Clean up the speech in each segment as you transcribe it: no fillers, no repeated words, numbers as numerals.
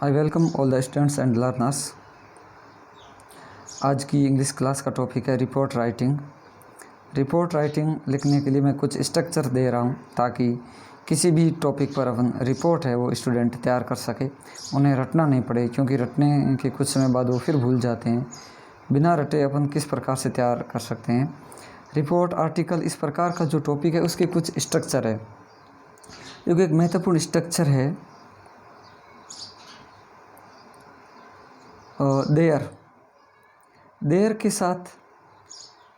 I welcome all the students and learners. आज की English class का टॉपिक है रिपोर्ट राइटिंग। रिपोर्ट राइटिंग लिखने के लिए मैं कुछ स्ट्रक्चर दे रहा हूँ ताकि किसी भी टॉपिक पर अपन रिपोर्ट है वो स्टूडेंट तैयार कर सके, उन्हें रटना नहीं पड़े, क्योंकि रटने के कुछ समय बाद वो फिर भूल जाते हैं। बिना रटे अपन किस प्रकार से तैयार कर सकते हैं रिपोर्ट आर्टिकल, इस प्रकार का जो टॉपिक है उसके कुछ स्ट्रक्चर है, क्योंकि एक महत्वपूर्ण स्ट्रक्चर है देयर के साथ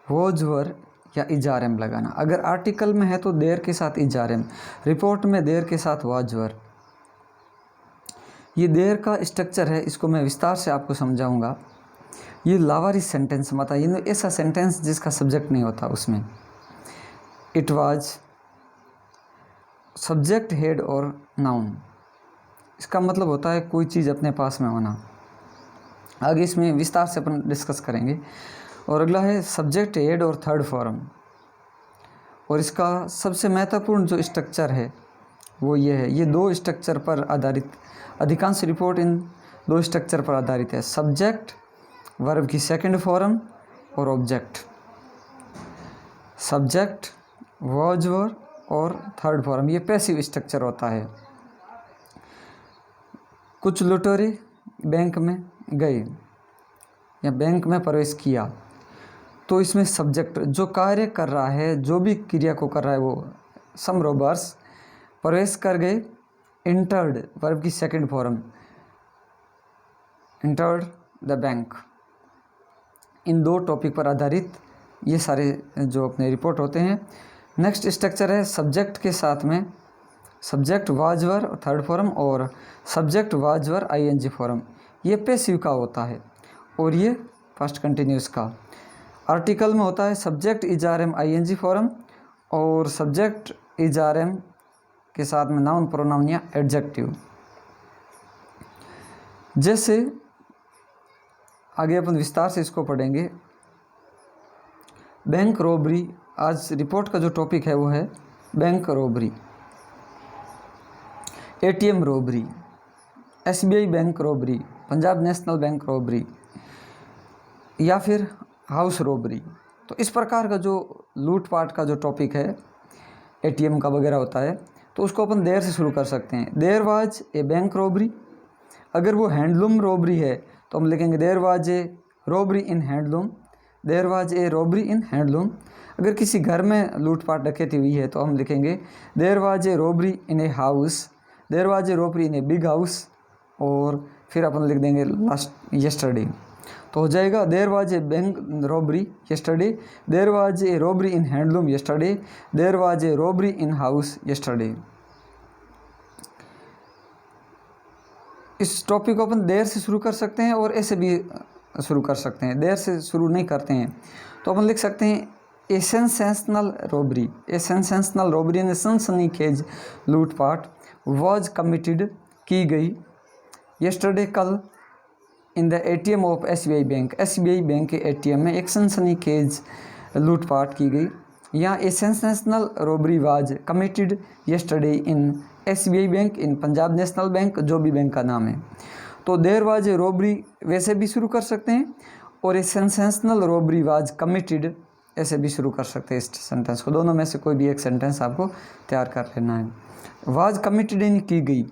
वॉज वर या इजारम लगाना। अगर आर्टिकल में है तो देयर के साथ इजारम, रिपोर्ट में देयर के साथ वॉज वर। ये देयर का स्ट्रक्चर है, इसको मैं विस्तार से आपको समझाऊंगा। ये लावारिस सेंटेंस मत है, ऐसा सेंटेंस जिसका सब्जेक्ट नहीं होता उसमें। इट वाज सब्जेक्ट हेड और नाउन, इसका मतलब होता है कोई चीज़ अपने पास में होना। आगे इसमें विस्तार से अपन डिस्कस करेंगे। और अगला है सब्जेक्ट हेड और थर्ड फॉर्म, और इसका सबसे महत्वपूर्ण जो स्ट्रक्चर है वो ये है। ये दो स्ट्रक्चर पर आधारित, अधिकांश रिपोर्ट इन दो स्ट्रक्चर पर आधारित है। सब्जेक्ट वर्ब की सेकंड फॉर्म और ऑब्जेक्ट। सब्जेक्ट वॉज वर और थर्ड फॉर्म, ये पैसिव स्ट्रक्चर होता है। कुछ लुटेरे बैंक में गए या बैंक में प्रवेश किया, तो इसमें सब्जेक्ट जो कार्य कर रहा है, जो भी क्रिया को कर रहा है, वो सम रोबर्स प्रवेश कर गए। इंटर्ड वर्ब की second form, entered the bank. इन दो टॉपिक पर आधारित ये सारे जो अपने रिपोर्ट होते हैं। नेक्स्ट स्ट्रक्चर है सब्जेक्ट के साथ में subject was were third form और subject was were ING form. ये पैसिव का होता है और ये फर्स्ट कंटिन्यूस का। आर्टिकल में होता है सब्जेक्ट इजारम आईएनजी फॉर्म और सब्जेक्ट इजारम के साथ में नाउन प्रोनाउन या एडजेक्टिव। जैसे आगे अपन विस्तार से इसको पढ़ेंगे। बैंक रॉबरी, आज रिपोर्ट का जो टॉपिक है वो है bank robbery, ATM robbery, SBI bank robbery, Punjab National bank robbery या फिर हाउस रॉबरी। तो इस प्रकार का जो लूटपाट का जो टॉपिक है एटीएम का वगैरह होता है, तो उसको अपन देयर से शुरू कर सकते हैं। There was a bank robbery. अगर वो हैंडलूम रॉबरी है तो हम लिखेंगे there was a robbery in handloom, there was a robbery in handloom. अगर किसी घर में लूटपाट डकैती हुई है तो हम लिखेंगे there was a robbery in a house, there was a robbery in a big house, और फिर अपन लिख देंगे लास्ट यस्टरडे। तो हो जाएगा there was a bank robbery yesterday, there was a robbery in handloom yesterday, there was a robbery in house yesterday. इस topic को अपन देयर से शुरू कर सकते हैं और ऐसे भी शुरू कर सकते हैं। देयर से शुरू नहीं करते हैं तो अपन लिख सकते हैं a sensational robbery, a sensational robbery यानी सनसनीखेज लूटपाट वाज कमिटेड की गई यस्टरडे कल in the ATM of SBI bank, SBI bank के एटीएम में एक सनसनीखेज लूटपाट की गई। यहाँ a sensational robbery was committed yesterday in SBI bank in Punjab National Bank, जो भी बैंक का नाम है। तो देयर वाज ए रॉबरी वैसे भी शुरू कर सकते हैं और ए सेंसेशनल रॉबरी वाज कमिटेड ऐसे भी शुरू कर सकते हैं इस सेंटेंस को। दोनों में से कोई भी एक सेंटेंस आपको तैयार कर लेना है। वाज कमिटेड यानी की गई,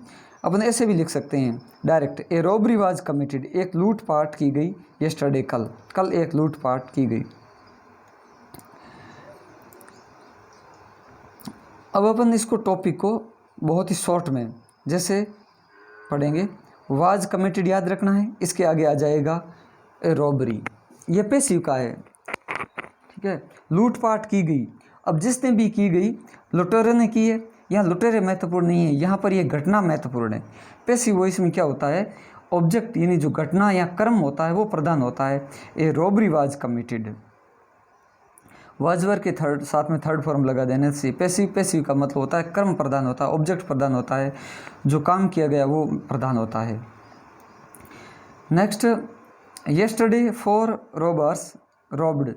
अपन ऐसे भी लिख सकते हैं direct, A robbery was committed, एक लूटपाट की गई यस्टरडे कल, कल एक लूटपाट की गई। अब अपन इसको टॉपिक को बहुत ही शॉर्ट में जैसे पढ़ेंगे। वाज कमिटेड याद रखना है, इसके आगे आ जाएगा ए रॉबरी, ये पैसिव का है, ठीक है। लूटपाट की गई, अब जिसने भी की गई लुटेरे ने की है, यहाँ लुटेरे महत्वपूर्ण नहीं है, यहाँ पर ये घटना महत्वपूर्ण है। पैसिव वॉइस में क्या होता है, ऑब्जेक्ट यानी जो घटना या कर्म होता है वो प्रधान होता है। ए रॉबरी वाज कमिटेड, वाजवर के थर्ड साथ में थर्ड फॉर्म लगा देने से पैसिव, पैसिव का मतलब होता है कर्म प्रधान होता है, ऑब्जेक्ट प्रधान होता है, जो काम किया गया वो प्रधान होता है। Next, yesterday four robbers robbed,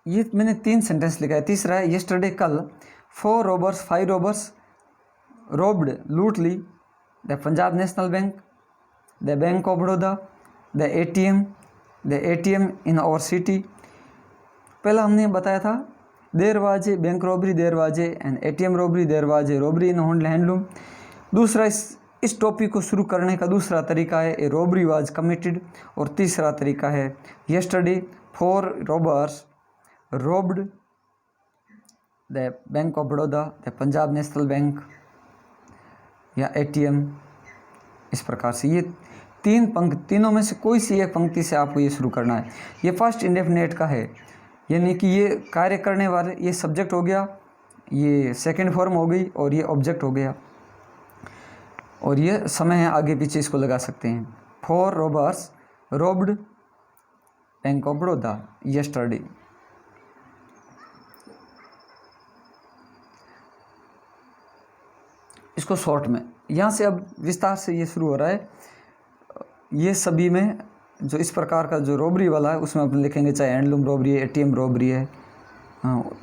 ये मैंने 3 सेंटेंस लिखा है। तीसरा है यस्टरडे कल 4 रॉबर्स 5 रॉबर्स रॉब्ड लूट ली the Punjab National Bank, the Bank of Baroda, the ATM in our city. पहला हमने बताया था there was a bank robbery, there was a an ATM robbery, there was a robbery in handloom. दूसरा इस topic को शुरू करने का दूसरा तरीका है ए रॉबरी वाज कमिटेड, और तीसरा तरीका है yesterday 4 robbers robbed the Bank of Baroda, the Punjab National bank या ATM। इस प्रकार से ये तीनों में से कोई सी एक पंक्ति से आपको ये शुरू करना है। ये फर्स्ट इंडेफिनेट का है, यानी कि ये कार्य करने वाले, ये सब्जेक्ट हो गया, ये सेकंड फॉर्म हो गई और ये ऑब्जेक्ट हो गया, और ये समय है आगे पीछे इसको लगा सकते हैं। 4 robbers robbed bank of Baroda yesterday. इसको शॉर्ट में यहाँ से अब विस्तार से ये शुरू हो रहा है। ये सभी में जो इस प्रकार का जो रॉबरी वाला है उसमें अपन लिखेंगे, चाहे हैंडलूम रॉबरी है, ATM रॉबरी है,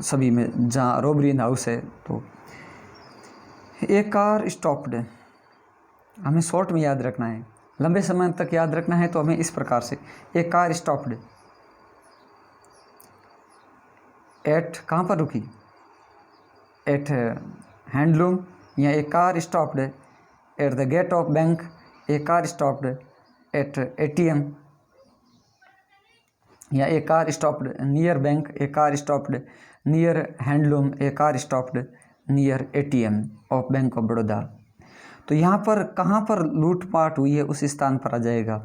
सभी में जहाँ रॉबरी इन हाउस है। तो एक कार स्टॉप्ड, हमें शॉर्ट में याद रखना है, लंबे समय तक याद रखना है, तो हमें इस प्रकार से एक कार स्टॉप्ड एट, कहाँ पर रुकी, एट हैंडलूम, या एक car stopped at the gate of bank, एक कार स्टॉप्ड एट ATM, या एक कार स्टॉप्ड नियर बैंक, एक कार स्टॉप्ड नियर हैंडलूम, एक car stopped near ATM of bank of Baroda. तो यहाँ पर कहाँ पर लूटपाट हुई है उस स्थान पर आ जाएगा।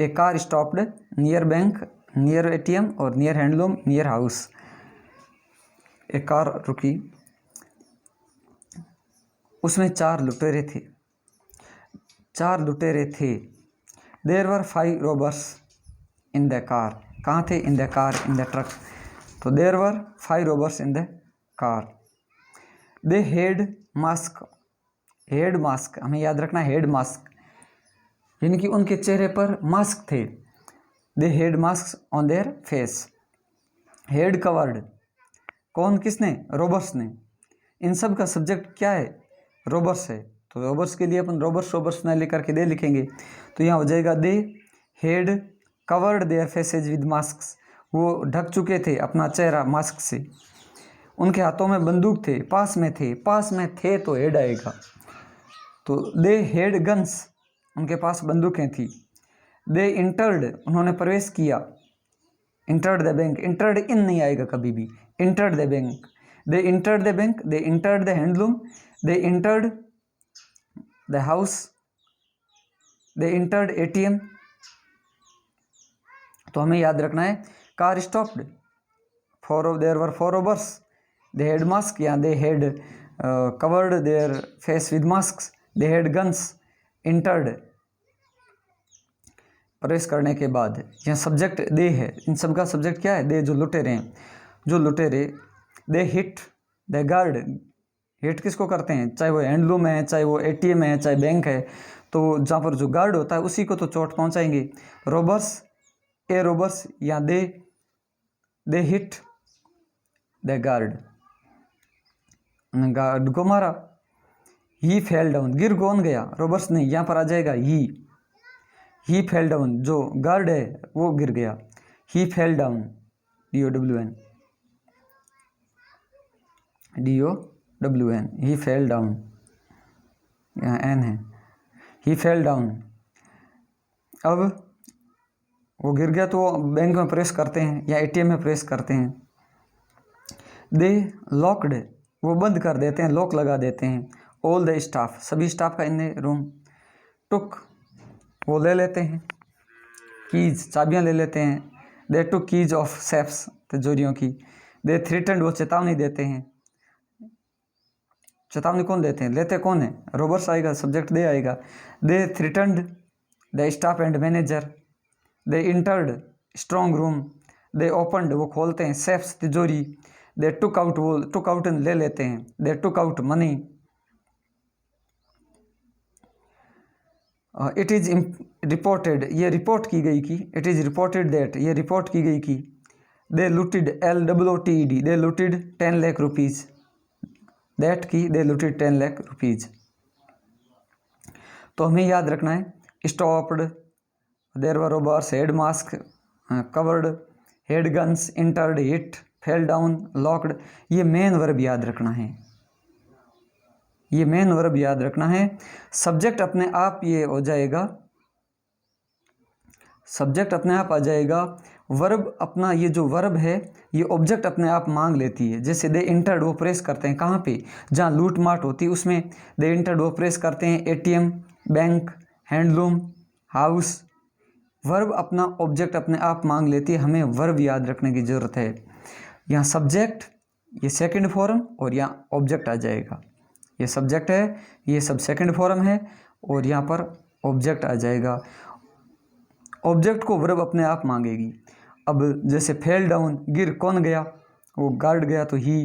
एक car stopped near bank, near ATM और नियर हैंडलूम, नियर हाउस। एक कार रुकी, उसमें 4 लुटेरे थे, 4 लुटेरे थे। There were 5 robbers in the car, कहाँ थे, in the car, in the truck. तो there were 5 robbers in the car. They had mask, had mask हमें याद रखना है, हेड मास्क यानी कि उनके चेहरे पर मास्क थे। They had mask on their face. Had covered, कौन, किसने, रॉबर्स ने। इन सब का सब्जेक्ट क्या है, रॉबर्स है। तो रॉबर्स के लिए अपन रॉबर्स ना लेकर के दे लिखेंगे, तो यहाँ हो जाएगा they had covered their faces with mask. वो ढक चुके थे अपना चेहरा मास्क से। उनके हाथों में बंदूक थे, पास में थे, पास में थे तो हेड आएगा। तो दे हेड गन्स, उनके पास बंदूकें थी। दे इंटर्ड, उन्होंने प्रवेश किया। Entered the bank, entered in नहीं आएगा कभी भी, entered the bank. They entered the bank, they entered the handloom, they entered the house, they entered ATM। तो हमें याद रखना है car stopped, there were 4 robbers, they had mask, या they had covered their face with mask, they had guns, entered प्रवेश करने के बाद। यहाँ सब्जेक्ट दे है, इन सब का सब्जेक्ट क्या है, दे जो लुटेरे हैं, जो लुटेरे। दे हिट द गार्ड, हिट किसको करते हैं, चाहे वो हैंडलूम है, चाहे वो ATM है, चाहे बैंक है, तो जहाँ पर जो गार्ड होता है उसी को तो चोट पहुँचाएंगे। रॉबर्स, ए रॉबर्स, या दे हिट द गार्ड, गार्ड को मारा। ही फेल डाउन, गिर कौन गया, रॉबर्स नहीं, यहाँ पर आ जाएगा ही फेल डाउन, जो गार्ड है वो गिर गया। ही फेल डाउन, DOWN, ही फेल डाउन, यहाँ N है, ही फेल डाउन। अब वो गिर गया तो बैंक में प्रेस करते हैं या ATM में प्रेस करते हैं। दे लॉक्ड, वो बंद कर देते हैं, लॉक लगा देते हैं। ऑल द स्टाफ, सभी स्टाफ का इन रूम। टुक, वो ले लेते हैं। कीज, चाबियाँ ले लेते हैं। They took keys of safes, तिजोरियों की। दे थ्रेटन्ड, वो चेतावनी देते हैं। चेतावनी कौन देते हैं, लेते कौन है, रॉबर्स आएगा, सब्जेक्ट दे आएगा। They threatened the staff and manager. They entered strong room. They opened, वो खोलते हैं, सेफ्स, तिजोरी। दे टुक आउट, वो टुक आउट ले लेते हैं। They took out money. It is reported, ये रिपोर्ट की गई कि, इट इज रिपोर्टेड दैट, ये रिपोर्ट की गई कि। They looted, LOOTED, they looted 10 lakh rupees. That की, दे लूटेड 10 लाख रुपीज़। तो हमें याद रखना है stopped, there were robbers, had masks, covered, had guns, entered, hit, fell down, locked. ये मेन वर्ब याद रखना है, ये मेन वर्ब याद रखना है। सब्जेक्ट अपने आप ये हो जाएगा, सब्जेक्ट अपने आप आ जाएगा। वर्ब अपना, ये जो वर्ब है ये ऑब्जेक्ट अपने आप मांग लेती है। जैसे दे इंटर्ड, वो प्रेस करते हैं कहाँ पे, जहाँ लूट माट होती है उसमें दे इंटर्ड, वो प्रेस करते हैं। ATM, bank, handloom, house. Verb अपना ऑब्जेक्ट अपने आप मांग लेती है, हमें वर्ब याद रखने की ज़रूरत है। यहाँ सब्जेक्ट, ये सेकंड फॉर्म, और यहाँ ऑब्जेक्ट आ जाएगा। ये सब्जेक्ट है, ये सब सेकंड फॉर्म है, और यहाँ पर ऑब्जेक्ट आ जाएगा। ऑब्जेक्ट को वर्ब अपने आप मांगेगी। अब जैसे फेल डाउन, गिर कौन गया, वो गार्ड गया तो ही।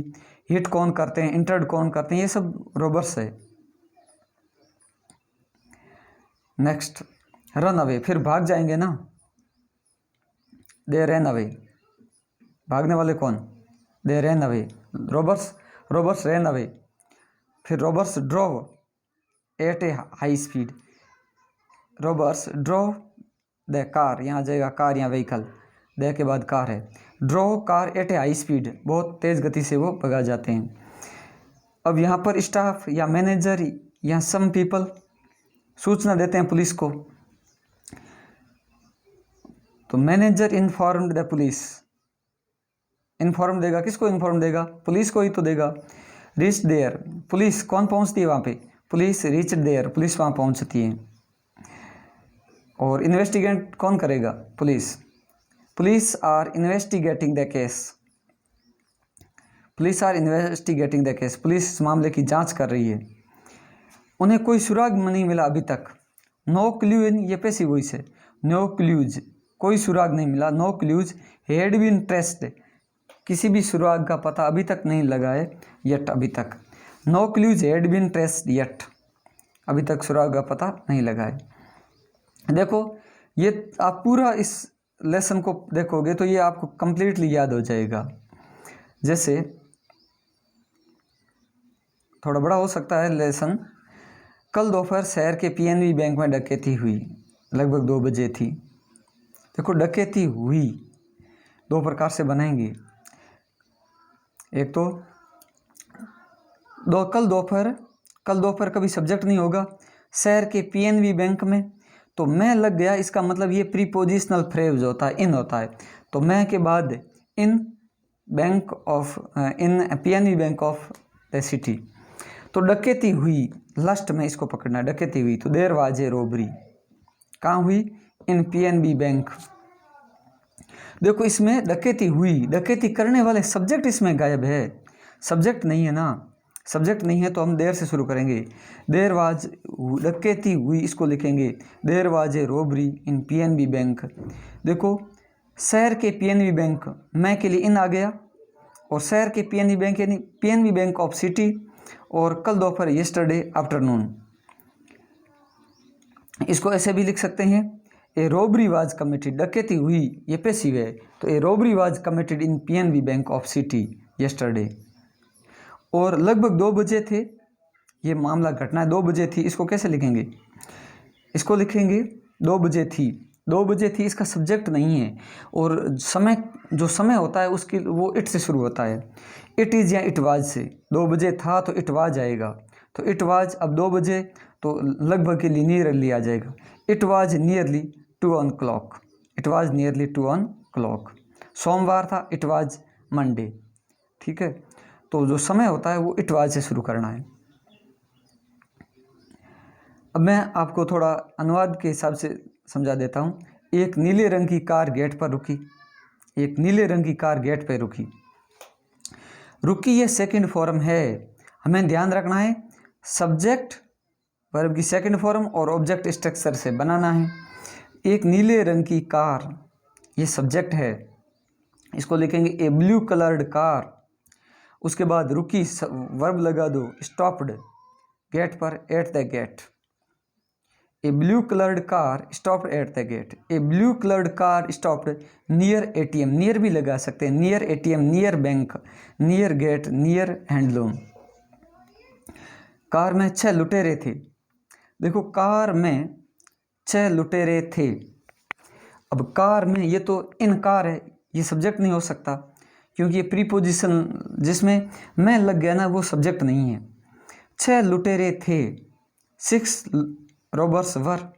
हिट कौन करते हैं, इंटर्ड कौन करते हैं, ये सब रोबर्स है। नेक्स्ट रन अवे, फिर भाग जाएंगे ना, दे रन अवे, भागने वाले कौन, they run away, robbers, robbers run away. फिर robbers drove at a high speed, robbers drove the car, यहाँ आ जाएगा कार, यहाँ व्हीकल, द के बाद कार है। Drove car at a high speed, बहुत तेज़ गति से वो भगा जाते हैं। अब यहाँ पर स्टाफ या मैनेजर या सम पीपल सूचना देते हैं पुलिस को, तो manager informed the police, inform देगा, किसको इन्फॉर्म देगा, पुलिस को ही तो देगा। रीच देयर, पुलिस कौन पहुँचती है वहाँ पे, पुलिस रीच देयर, पुलिस वहाँ पहुँचती है। और इन्वेस्टिगेट कौन करेगा, police, police are investigating the case, police are investigating the case, police मामले की जांच कर रही है। उन्हें कोई सुराग नहीं मिला अभी तक। नो क्ल्यू इन, ये पैसिव वॉइस है, नो क्ल्यूज, कोई सुराग नहीं मिला। No clues had been traced, किसी भी सुराग का पता अभी तक नहीं लगा है, यट, अभी तक। No clues had been traced yet, अभी तक सुराग का पता नहीं लगा है। देखो ये आप पूरा इस लेसन को देखोगे तो ये आपको कंप्लीटली याद हो जाएगा। जैसे थोड़ा बड़ा हो सकता है लेसन। कल दोपहर शहर के पीएनबी बैंक में डकैती हुई, लगभग 2 बजे थी। देखो डकैती हुई 2 प्रकार से बनाएंगे। एक तो कल दोपहर कभी सब्जेक्ट नहीं होगा। शहर के पीएनबी बैंक में, तो मैं लग गया, इसका मतलब ये प्रीपोजिशनल फ्रेज होता है, इन होता है। तो मैं के बाद in bank of, in PNB bank of the city. तो डकैती हुई, लास्ट में इसको पकड़ना, डकैती हुई। तो देयर वाज ए रोबरी, कहाँ हुई, इन पीएनबी बैंक। देखो इसमें डकैती हुई, डकैती करने वाले सब्जेक्ट इसमें गायब है, सब्जेक्ट नहीं है ना, सब्जेक्ट नहीं है तो हम देर से शुरू करेंगे। देर वाज, डकैती हुई, इसको लिखेंगे there was a robbery in PNB bank. देखो शहर के पीएनबी बैंक, मैं के लिए इन आ गया, और शहर के पीएनबी बैंक यानी पीएनबी बैंक ऑफ सिटी, और कल दोपहर येस्टरडे आफ्टरनून। इसको ऐसे भी लिख सकते हैं, ए रोबरी वाज कमिटेड, डकैती हुई, ये पैसिव है, तो a robbery was committed in PNB bank of city yesterday. और लगभग 2 बजे थे, ये मामला घटना 2 बजे थी, इसको कैसे लिखेंगे, इसको लिखेंगे 2 बजे थी। 2 बजे थी इसका सब्जेक्ट नहीं है, और समय, जो समय होता है उसकी, वो इट से शुरू होता है, इट इज़ या इट वाज से। 2 बजे था तो इट वाज आएगा, तो इट वाज, अब 2 बजे तो लगभग के लिए नियरली आ जाएगा। It was nearly 2 o'clock, it was nearly 2 o'clock। सोमवार था, इट वाज मंडे, ठीक है। तो जो समय होता है वो इट वाज से शुरू करना है। अब मैं आपको थोड़ा अनुवाद के हिसाब से समझा देता हूँ। एक नीले रंग की कार गेट पर रुकी, एक नीले रंग की कार गेट पर रुकी। रुकी ये सेकंड फॉर्म है, हमें ध्यान रखना है सब्जेक्ट वर्ब की सेकंड फॉर्म और ऑब्जेक्ट स्ट्रक्चर से बनाना है। एक नीले रंग की कार, ये सब्जेक्ट है, इसको लिखेंगे ए ब्लू कलर्ड कार। उसके बाद रुकी, वर्ब लगा दो, स्टॉप्ड गेट पर, at the gate. A blue coloured car stopped at the gate, a blue coloured car stopped near ATM, near भी लगा सकते हैं, near ATM, near bank, near gate, near handloom. Car में 6 लुटेरे थे, देखो कार में 6 लुटेरे थे। अब कार में, ये तो इन कार है, ये सब्जेक्ट नहीं हो सकता क्योंकि ये प्रीपोजिशन जिसमें मैं लग गया ना वो सब्जेक्ट नहीं है। 6 लुटेरे थे, 6 robbers were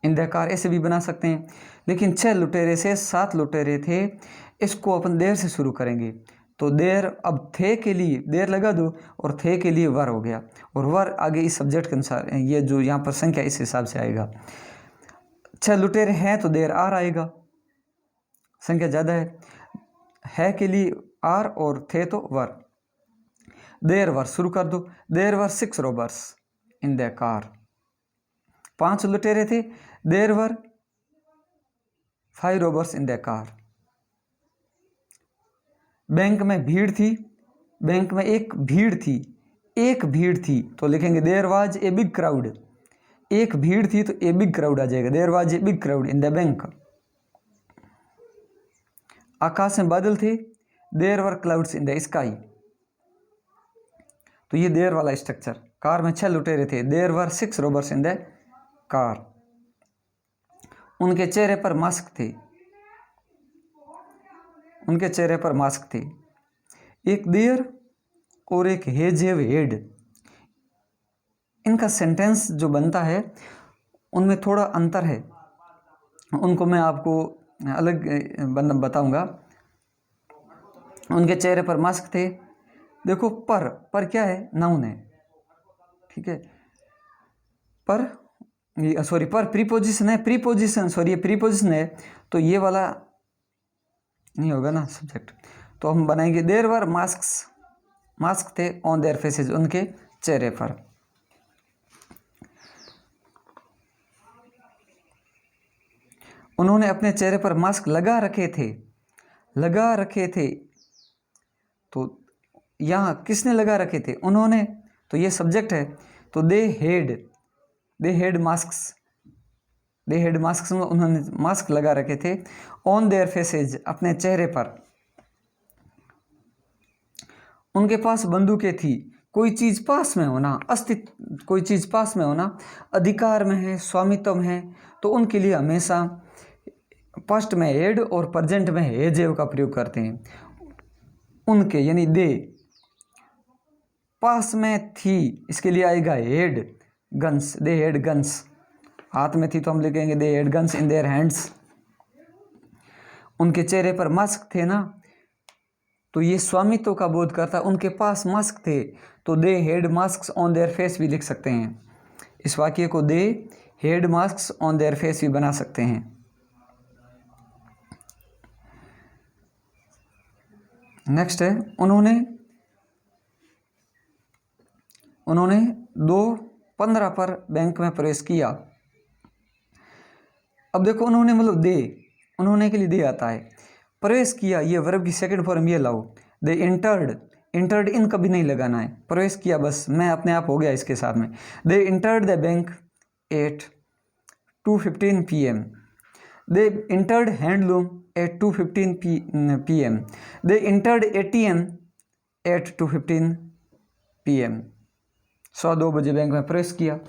in the car, ऐसे भी बना सकते हैं। लेकिन 6 लुटेरे से 7 लुटेरे थे, इसको अपन देर से शुरू करेंगे। तो देर, अब थे के लिए देर लगा दो और थे के लिए वर हो गया, और वर आगे इस सब्जेक्ट के अनुसार, ये जो यहाँ पर संख्या इस हिसाब से आएगा। 6 लुटेरे हैं तो देर आर आएगा, संख्या ज़्यादा है के लिए आर और थे तो वर। देर वर शुरू कर दो। देर वर 6 रॉबर्स इन द कार, 5 लुटेरे थे। देर वर 5 robbers in the car. Bank में भीड़ थी, बैंक में एक भीड़ थी, एक भीड़ थी तो लिखेंगे there was a big crowd. एक भीड़ थी तो ए बिग क्राउड आ जाएगा, there was a big crowd in the bank. आकाश में बादल थे, there were clouds in the sky. तो ये देयर वाला स्ट्रक्चर। कार में 6 लुटेरे थे, there were 6 robbers in the car. उनके चेहरे पर मास्क थे, उनके चेहरे पर मास्क थे। एक देयर और एक हेज हैव हेड, इनका सेंटेंस जो बनता है उनमें थोड़ा अंतर है, उनको मैं आपको अलग बताऊंगा। उनके चेहरे पर मास्क थे। देखो पर क्या है, नाउन है, ठीक है। पर प्रीपोजिशन है, प्रीपोजिशन है, तो ये वाला नहीं होगा ना सब्जेक्ट। तो हम बनाएंगे देयर वर मास्क थे ऑन देयर फेसेज, उनके चेहरे पर। उन्होंने अपने चेहरे पर मास्क लगा रखे थे। तो यहाँ किसने लगा रखे थे, उन्होंने, तो ये सब्जेक्ट है। तो दे हैड मास्क्स, उन्होंने मास्क लगा रखे थे। ऑन देयर फेसेज, अपने चेहरे पर। उनके पास बंदूकें थी। कोई चीज़ पास में होना, अस्तित्व, कोई चीज़ पास में होना, अधिकार में है, स्वामित्व में है, तो उनके लिए हमेशा पास्ट में हेड और प्रेजेंट में हैज हैव का प्रयोग करते हैं। उनके यानी दे, पास में थी, इसके लिए आएगा head guns, they had guns. हाथ में थी तो हम लिखेंगे they had guns in their hands. उनके चेहरे पर मास्क थे ना, तो ये स्वामित्व का बोध करता। उनके पास मास्क थे तो they had masks on their face भी लिख सकते हैं। इस वाक्य को they had masks on their face भी बना सकते हैं। नेक्स्ट है उन्होंने 2:15 पर बैंक में प्रवेश किया। अब देखो उन्होंने मतलब उन्होंने के लिए दे आता है। प्रवेश किया, ये वर्ब की सेकंड फॉर्म ये लाओ। दे इंटर्ड इन कभी नहीं लगाना है, प्रवेश किया बस, मैं अपने आप हो गया इसके साथ में। They entered the bank at 2:15 PM। They entered handloom at 2:15 PM। They entered ATM at 2:15 PM। 2:15 बजे बैंक में प्रवेश किया।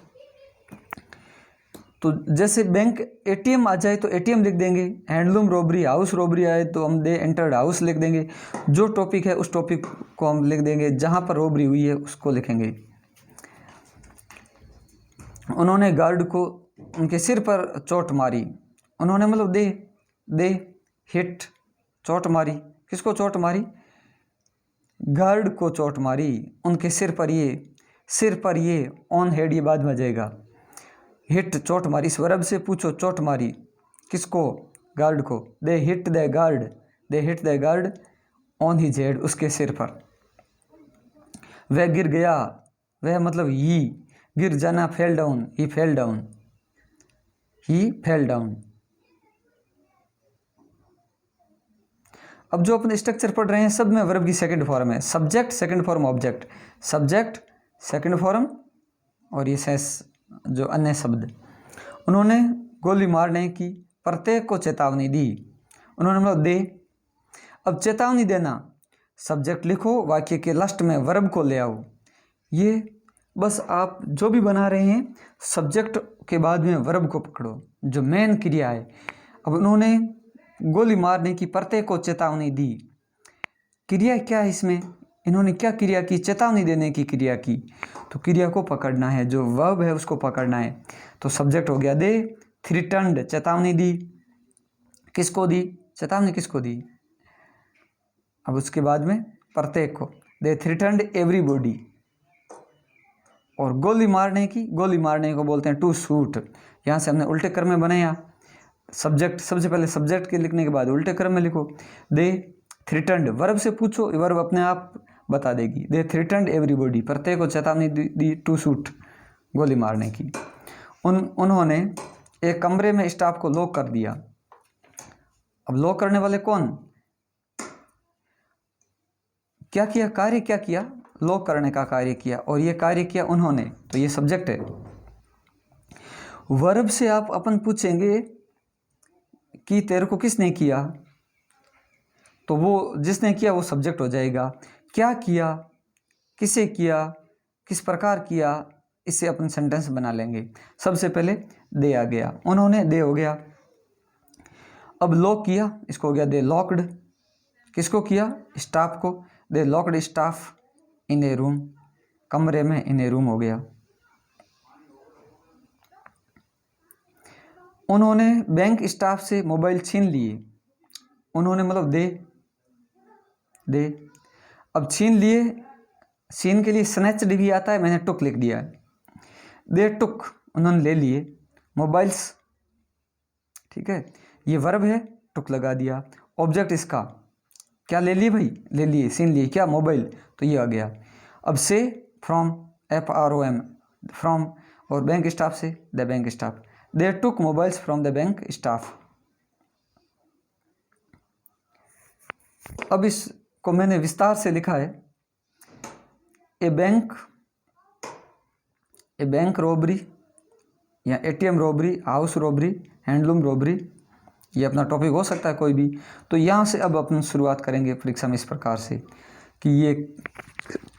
तो जैसे बैंक ATM आ जाए तो ATM लिख देंगे, हैंडलूम रॉबरी, हाउस रॉबरी आए तो हम दे एंटर्ड हाउस लिख देंगे। जो टॉपिक है उस टॉपिक को हम लिख देंगे, जहाँ पर रॉबरी हुई है उसको लिखेंगे। उन्होंने गार्ड को उनके सिर पर चोट मारी। उन्होंने मतलब दे हिट, चोट मारी। किसको चोट मारी? गार्ड को चोट मारी। उनके सिर पर ये ऑन हेड ये बाद में आ जाएगा। हिट, चोट मारी। इस वर्ब से पूछो चोट मारी किसको? गार्ड को। They hit the guard on his head, उसके सिर पर। वह गिर गया, वह मतलब ही, गिर जाना, फेल डाउन, ही फेल डाउन। अब जो अपन स्ट्रक्चर पढ़ रहे हैं सब में वर्ब की सेकंड फॉर्म है। Subject second form object, subject second form, और ये सेंस जो अन्य शब्द। उन्होंने गोली मारने की प्रत्येक को चेतावनी दी। उन्होंने मतलब दे। अब चेतावनी देना, सब्जेक्ट लिखो, वाक्य के लास्ट में वर्ब को ले आओ। ये बस आप जो भी बना रहे हैं सब्जेक्ट के बाद में वर्ब को पकड़ो, जो मेन क्रिया है। अब उन्होंने गोली मारने की प्रत्येक को चेतावनी दी। क्रिया क्या है इसमें, इन्होंने क्या क्रिया की, चेतावनी देने की क्रिया की। तो क्रिया को पकड़ना है, जो वर्ब है उसको पकड़ना है। तो सब्जेक्ट हो गया दे, थ्रीटन्ड चेतावनी दी, किसको दी, चेतावनी किसको दी। अब उसके बाद में प्रत्येक को, दे थ्रीटन्ड एवरीबॉडी। और गोली मारने की, गोली मारने को बोलते हैं टू शूट। यहाँ से हमने उल्टे क्रम में बनाया, सब्जेक्ट सबसे पहले सब्जेक्ट के लिखने के बाद उल्टे क्रम में लिखो। दे थ्रीटन्ड, वर्ब से पूछो, वर्ब अपने आप बता देगी। दे थ्रीटन्ड एवरीबॉडी, प्रत्येक को चेतावनी दी टू शूट, गोली मारने की। उन्होंने एक कमरे में स्टाफ को लॉक कर दिया। अब लॉक करने वाले कौन, क्या किया, कार्य क्या किया, लॉक करने का कार्य किया, और ये कार्य किया उन्होंने, तो ये सब्जेक्ट है। वर्ब से आप अपन पूछेंगे कि तेरे को किसने किया, तो वो जिसने किया वो सब्जेक्ट हो जाएगा। क्या किया, किसे किया, किस प्रकार किया, इससे अपन सेंटेंस बना लेंगे। सबसे पहले दे आ गया, उन्होंने, दे हो गया। अब लॉक किया, इसको हो गया दे लॉक्ड, किसको किया, स्टाफ को, दे लॉक्ड स्टाफ इन ए रूम, कमरे में, इन ए रूम हो गया। उन्होंने बैंक स्टाफ से मोबाइल छीन लिए, उन्होंने मतलब दे। अब छीन लिए, छीन के लिए स्नैच्ड भी आता है, मैंने टुक लिख दिया है। दे टुक, उन्होंने ले लिए मोबाइल्स, ठीक है, ये वर्ब है, टुक लगा दिया। ऑब्जेक्ट इसका क्या, ले लिए भाई, ले लिए, छीन लिए क्या, मोबाइल, तो ये आ गया। अब से फ्रॉम, FROM, फ्रॉम, और बैंक स्टाफ से the bank staff. They took mobiles from the bank staff. अब इसको मैंने विस्तार से लिखा है। ए बैंक रॉबरी या ATM robbery, house robbery, handloom robbery, ये अपना टॉपिक हो सकता है कोई भी। तो यहाँ से अब अपन शुरुआत करेंगे परीक्षा में इस प्रकार से कि ये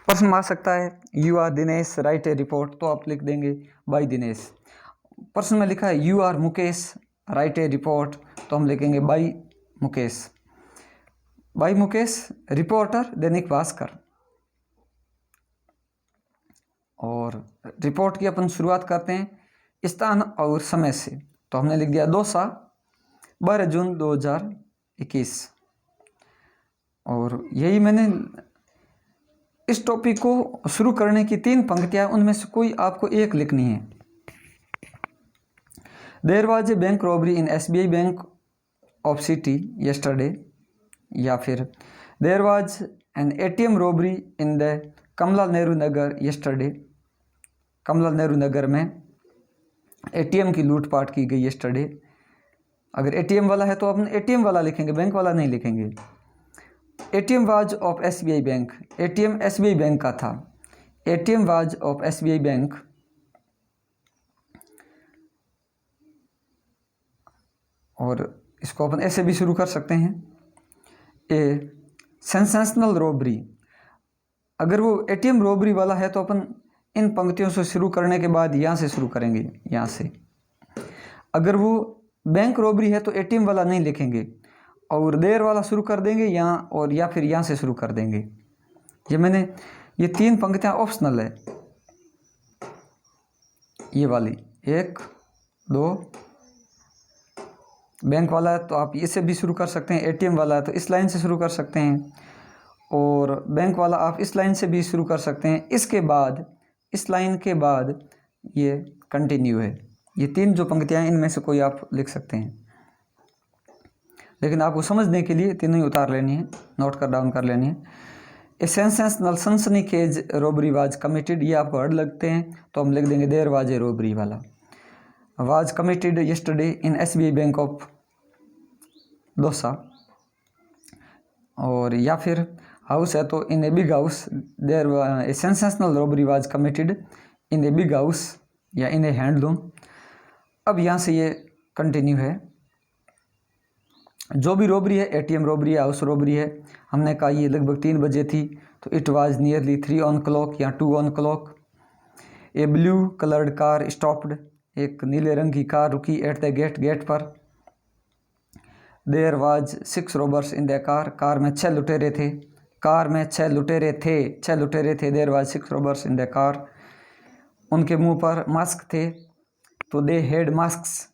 प्रश्न आ सकता है, you are Dinesh write a report, तो आप लिख देंगे बाई दिनेश। प्रश्न में लिखा है you are Mukesh write a report, तो हम लिखेंगे by Mukesh. By Mukesh reporter Dainik Bhaskar. और रिपोर्ट की अपन शुरुआत करते हैं स्थान और समय से, तो हमने लिख दिया दौसा 12 जून 2021। और यही मैंने इस टॉपिक को शुरू करने की 3 पंक्तियां, उनमें से कोई आपको एक लिखनी है। There was a bank robbery in SBI bank of city yesterday, या फिर there was an ATM robbery in the Kamla Nehru Nagar yesterday, Kamla Nehru Nagar में ATM की लूटपाट की गई येस्टरडे। अगर ATM वाला है तो अपन ATM वाला लिखेंगे, बैंक वाला नहीं लिखेंगे। ATM was of SBI bank, ATM SBI bank का था, ATM was of SBI bank. और इसको अपन ऐसे भी शुरू कर सकते हैं, ए सेंसेशनल रॉबरी। अगर वो ATM रॉबरी वाला है तो अपन इन पंक्तियों से शुरू करने के बाद यहाँ से शुरू करेंगे, यहाँ से। अगर वो बैंक रॉबरी है तो ATM वाला नहीं लिखेंगे और देर वाला शुरू कर देंगे यहाँ, और या फिर यहाँ से शुरू कर देंगे। ये 3 पंक्तियाँ ऑप्शनल है, ये वाली 1 2। बैंक वाला है तो आप इससे भी शुरू कर सकते हैं, ATM वाला है तो इस लाइन से शुरू कर सकते हैं, और बैंक वाला आप इस लाइन से भी शुरू कर सकते हैं। इसके बाद, इस लाइन के बाद ये कंटिन्यू है। ये 3 जो पंक्तियाँ हैं इनमें से कोई आप लिख सकते हैं, लेकिन आपको समझने के लिए तीनों ही उतार लेनी है, नोट कर डाउन कर लेनी है। ए सेंसेशनल सनसनीखेज रॉबरी वाज कमिटेड, ये आपको हर्ड लगते हैं तो हम लिख देंगे देयर वाज ए रॉबरी वाला। Was committed yesterday in SBI bank of Dausa. और या फिर हाउस है तो in a big house, there a sensational robbery was committed in a big house या इन ए हैंडलूम। अब यहाँ से ये कंटिन्यू है, जो भी रॉबरी है, ATM रॉबरी है, हाउस रॉबरी है। हमने कहा ये लगभग 3 बजे थी, तो इट वाज नियरली 3 o'clock या 2 o'clock। A blue coloured car stopped, एक नीले रंग की कार रुकी, एट द गेट पर। There was 6 robbers in the car में 6 लुटेरे थे, कार में 6 लुटेरे थे। There was 6 robbers in the car. उनके मुंह पर मास्क थे, तो दे हैड मास्क्स,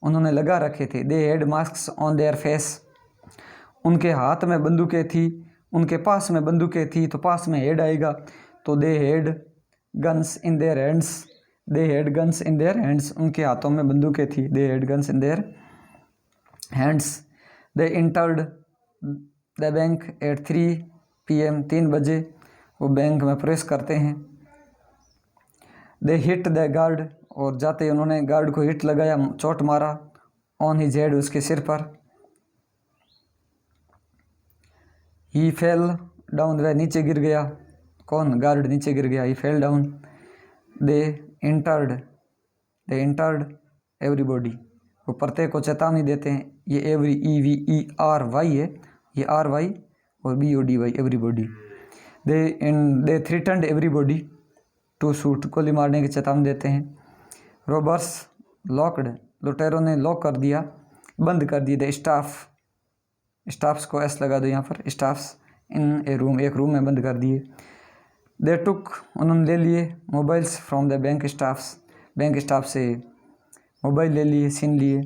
उन्होंने लगा रखे थे। They had masks on their face. उनके हाथ में बंदूकें थी, उनके पास में बंदूकें थी, तो पास में हेड आएगा, तो they had guns in their hands. They had guns in their hands, उनके हाथों में बंदूकें थी। They had guns in their hands. They entered the bank eight 3 PM, 3 बजे वो बैंक में प्रवेश करते हैं। दे हिट द गार्ड, और जाते ही उन्होंने गार्ड को हिट लगाया, चोट मारा। ऑन हिज हेड, उसके सिर पर। ही फेल डाउन, वह नीचे गिर गया। कौन? गार्ड नीचे गिर गया। ही फेल डाउन। दे इंटर्ड एवरीबॉडी, वो प्रत्येक को चेतावनी देते हैं। ये एवरी EVERY है, ये RY और BODY everybody. They threatened everybody to shoot, गोली मारने की चेतावनी देते हैं। रॉबर्स लॉक्ड, लुटेरों ने लॉक कर दिया, बंद कर दिए। द स्टाफ्स को S लगा दो यहाँ पर, स्टाफ्स इन ए रूम, एक रूम में बंद कर दिए। दे टुक, उन्होंने ले लिए mobiles from the bank staff से मोबाइल ले लिए, छीन लिए।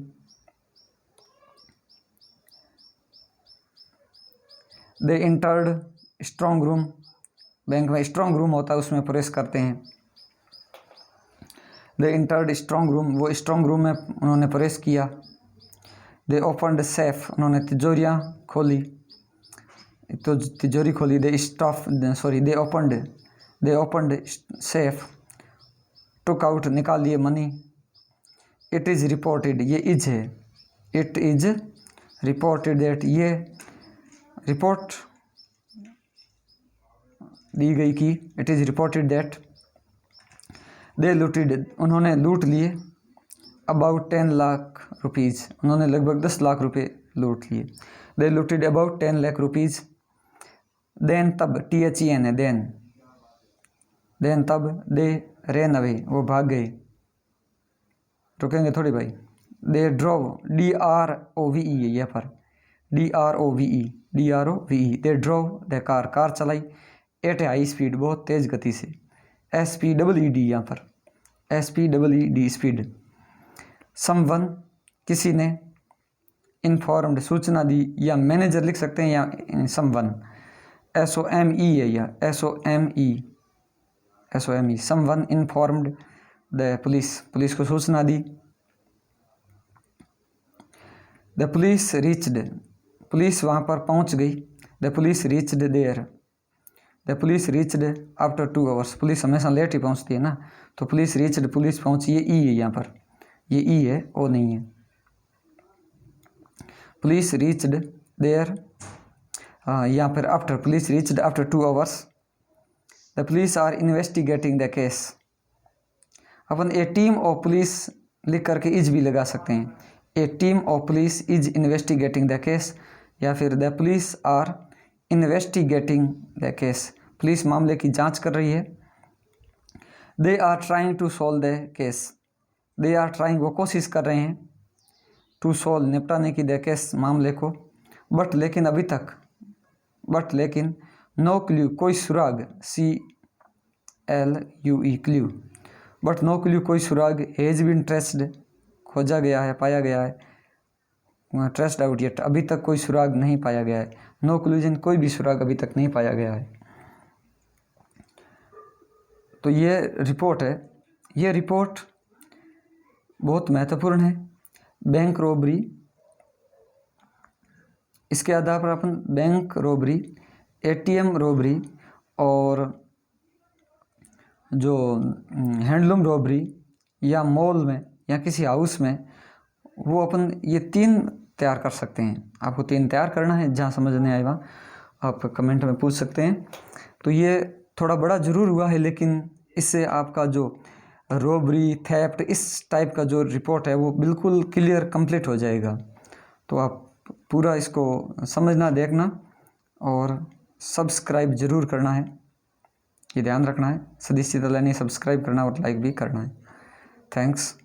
दे इंटर्ड स्ट्रॉन्ग रूम, बैंक में स्ट्रॉन्ग रूम होता है, उसमें प्रवेश करते हैं। दे इंटर्ड स्ट्रॉन्ग रूम, वो स्ट्रॉन्ग रूम में उन्होंने प्रवेश किया। दे ओपनड सेफ, उन्होंने तिजोरियाँ खोली, तो तिजोरी खोली। दे ओपनड सेफ, टुक आउट, निकाल लिए मनी। इट इज़ रिपोर्टेड, ये इज है, इट इज रिपोर्टेड दैट, ये रिपोर्ट दी गई कि it is reported that they looted, उन्होंने लूट लिए। अबाउट 10 लाख रुपीज़, उन्होंने लगभग 10 लाख रुपए लूट लिए। They looted about 10 lakh rupees. Then, तब, THEN है, देन तब। दे रेन अवे, वो भाग गए। रुकेंगे थोड़ी भाई। दे ड्रोव, DROVE है यहाँ पर, DROVE। They drove the car चलाई। एट हाई स्पीड, बहुत तेज़ गति से। SPEED यहाँ पर, SPEED स्पीड। समवन, किसी ने। इन्फॉर्म्ड, सूचना दी, या मैनेजर लिख सकते हैं, या समवन। SOME है यह, SOME। Someone informed the police को सूचना दी। द पुलिस रीच्ड, पुलिस वहाँ पर पहुँच गई। The police reached there, the police reached after 2 hours, police हमेशा लेट ही पहुँचती है ना, तो पुलिस रीच्ड, पुलिस पहुँची। ये E है यहाँ पर, ये E है, O नहीं है। पुलिस रीच्ड देयर, यहाँ पर after, police reached after 2 hours। The police are investigating the case. अपन ए टीम ऑफ पुलिस लिख करके इज भी लगा सकते हैं। A team of police is investigating the case, या फिर the police are investigating the case, police मामले की जांच कर रही है। They are trying to solve the case, they are trying, वो कोशिश कर रहे हैं, टू सॉल्व, निपटाने की, द केस, मामले को। बट, लेकिन, अभी तक, बट, लेकिन, नो क्ल्यू, कोई सुराग, CLUE clue, but no clue, कोई सुराग। हैज़ बीन ट्रेस्ड, खोजा गया है, पाया गया है। ट्रेस्ड आउट येट, अभी तक कोई सुराग नहीं पाया गया है। नो क्लूजन, कोई भी सुराग अभी तक नहीं पाया गया है। तो ये रिपोर्ट है, ये रिपोर्ट बहुत महत्वपूर्ण है। बैंक रॉबरी, इसके आधार पर अपन बैंक रॉबरी, ATM रॉबरी और जो हैंडलूम रॉबरी या मॉल में या किसी हाउस में, वो अपन ये 3 तैयार कर सकते हैं। आपको 3 तैयार करना है, जहाँ समझ नहीं आए वहाँ आप कमेंट में पूछ सकते हैं। तो ये थोड़ा बड़ा ज़रूर हुआ है, लेकिन इससे आपका जो रॉबरी, थेफ्ट, इस टाइप का जो रिपोर्ट है वो बिल्कुल क्लियर, कंप्लीट हो जाएगा। तो आप पूरा इसको समझना, देखना और सब्सक्राइब ज़रूर करना है। ये ध्यान रखना है। सदस्यता लेनी, सब्सक्राइब करना और लाइक भी करना है। थैंक्स।